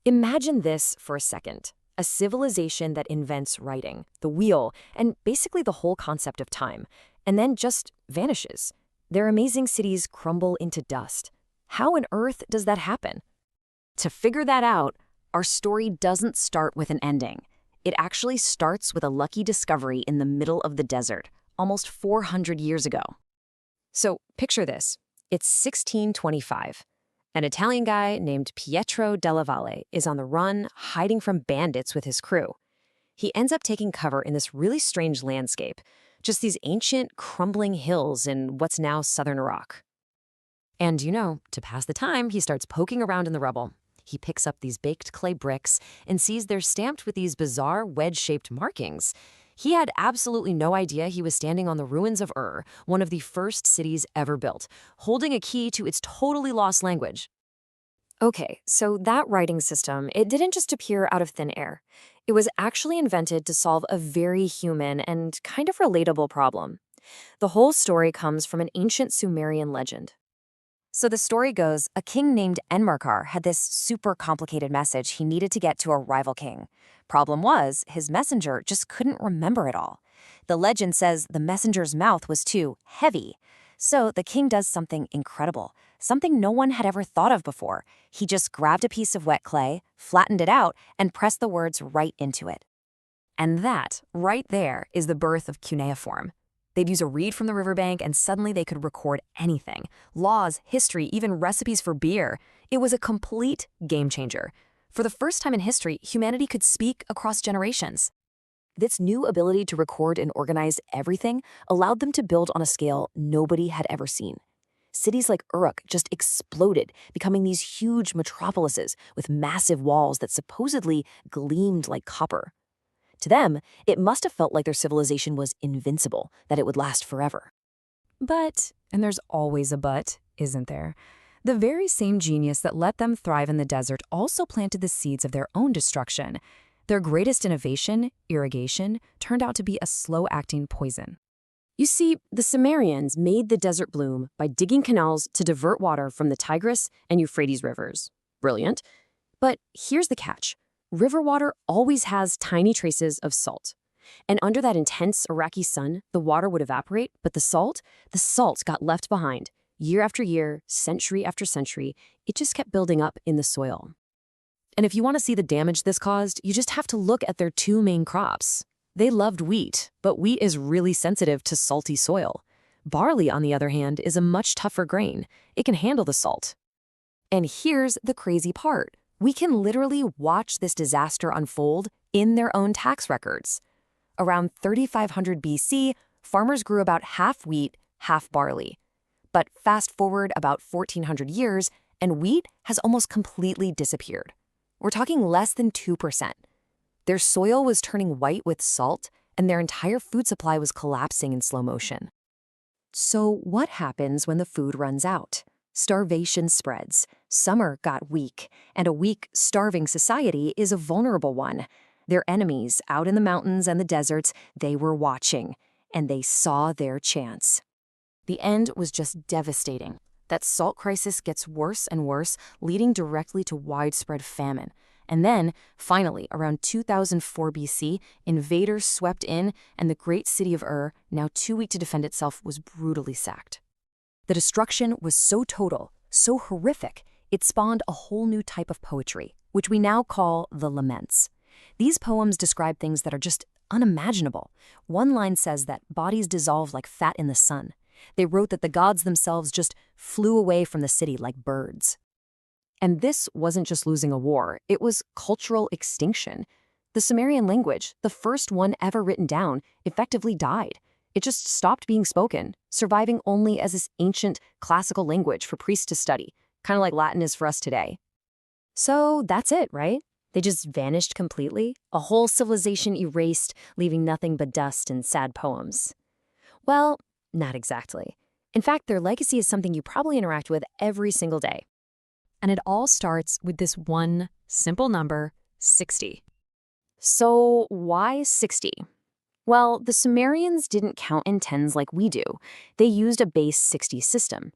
Imagine this for a second. A civilization that invents writing, the wheel, and basically the whole concept of time, and then just vanishes. Their amazing cities crumble into dust. How on earth does that happen? To figure that out, our story doesn't start with an ending. It actually starts with a lucky discovery in the middle of the desert, almost 400 years ago. So picture this. It's 1625. An Italian guy named Pietro della Valle is on the run, hiding from bandits with his crew. He ends up taking cover in this really strange landscape, just these ancient, crumbling hills in what's now southern Iraq. And to pass the time, he starts poking around in the rubble. He picks up these baked clay bricks and sees they're stamped with these bizarre wedge-shaped markings. He had absolutely no idea he was standing on the ruins of Ur, one of the first cities ever built, holding a key to its totally lost language. Okay, so that writing system, it didn't just appear out of thin air. It was actually invented to solve a very human and kind of relatable problem. The whole story comes from an ancient Sumerian legend. So the story goes, a king named Enmerkar had this super complicated message he needed to get to a rival king. Problem was, his messenger just couldn't remember it all. The legend says the messenger's mouth was too heavy. So the king does something incredible, something no one had ever thought of before. He just grabbed a piece of wet clay, flattened it out, and pressed the words right into it. And that, right there, is the birth of cuneiform. They'd use a reed from the riverbank and suddenly they could record anything. Laws, history, even recipes for beer. It was a complete game changer. For the first time in history, humanity could speak across generations. This new ability to record and organize everything allowed them to build on a scale nobody had ever seen. Cities like Uruk just exploded, becoming these huge metropolises with massive walls that supposedly gleamed like copper. To them, it must have felt like their civilization was invincible, that it would last forever. But, and there's always a but, isn't there? The very same genius that let them thrive in the desert also planted the seeds of their own destruction. Their greatest innovation, irrigation, turned out to be a slow-acting poison. You see, the Sumerians made the desert bloom by digging canals to divert water from the Tigris and Euphrates rivers. Brilliant. But here's the catch. River water always has tiny traces of salt. And under that intense Iraqi sun, the water would evaporate, but the salt got left behind. Year after year, century after century, it just kept building up in the soil. And if you want to see the damage this caused, you just have to look at their two main crops. They loved wheat, but wheat is really sensitive to salty soil. Barley, on the other hand, is a much tougher grain. It can handle the salt. And here's the crazy part. We can literally watch this disaster unfold in their own tax records. Around 3500 BC, farmers grew about half wheat, half barley. But fast forward about 1400 years, and wheat has almost completely disappeared. We're talking less than 2%. Their soil was turning white with salt, and their entire food supply was collapsing in slow motion. So what happens when the food runs out? Starvation spreads. Summer got weak, and a weak, starving society is a vulnerable one. Their enemies, out in the mountains and the deserts, they were watching, and they saw their chance. The end was just devastating. That salt crisis gets worse and worse, leading directly to widespread famine. And then, finally, around 2004 BC, invaders swept in, and the great city of Ur, now too weak to defend itself, was brutally sacked. The destruction was so total, so horrific, it spawned a whole new type of poetry, which we now call the laments. These poems describe things that are just unimaginable. One line says that bodies dissolve like fat in the sun. They wrote that the gods themselves just flew away from the city like birds. And this wasn't just losing a war, it was cultural extinction. The Sumerian language, the first one ever written down, effectively died. It just stopped being spoken, surviving only as this ancient classical language for priests to study, kind of like Latin is for us today. So that's it, right? They just vanished completely, a whole civilization erased, leaving nothing but dust and sad poems. Well, not exactly. In fact, their legacy is something you probably interact with every single day. And it all starts with this one simple number, 60. So why 60? Well, the Sumerians didn't count in tens like we do. They used a base 60 system.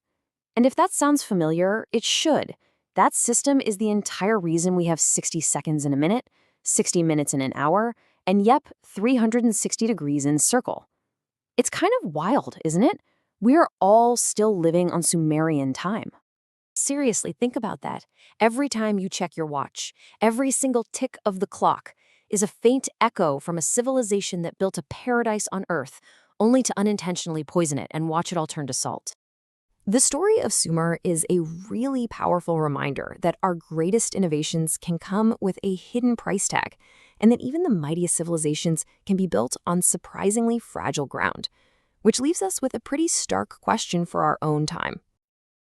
And if that sounds familiar, it should. That system is the entire reason we have 60 seconds in a minute, 60 minutes in an hour, and yep, 360 degrees in a circle. It's kind of wild, isn't it? We're all still living on Sumerian time. Seriously, think about that. Every time you check your watch, every single tick of the clock is a faint echo from a civilization that built a paradise on Earth, only to unintentionally poison it and watch it all turn to salt. The story of Sumer is a really powerful reminder that our greatest innovations can come with a hidden price tag, and that even the mightiest civilizations can be built on surprisingly fragile ground, which leaves us with a pretty stark question for our own time.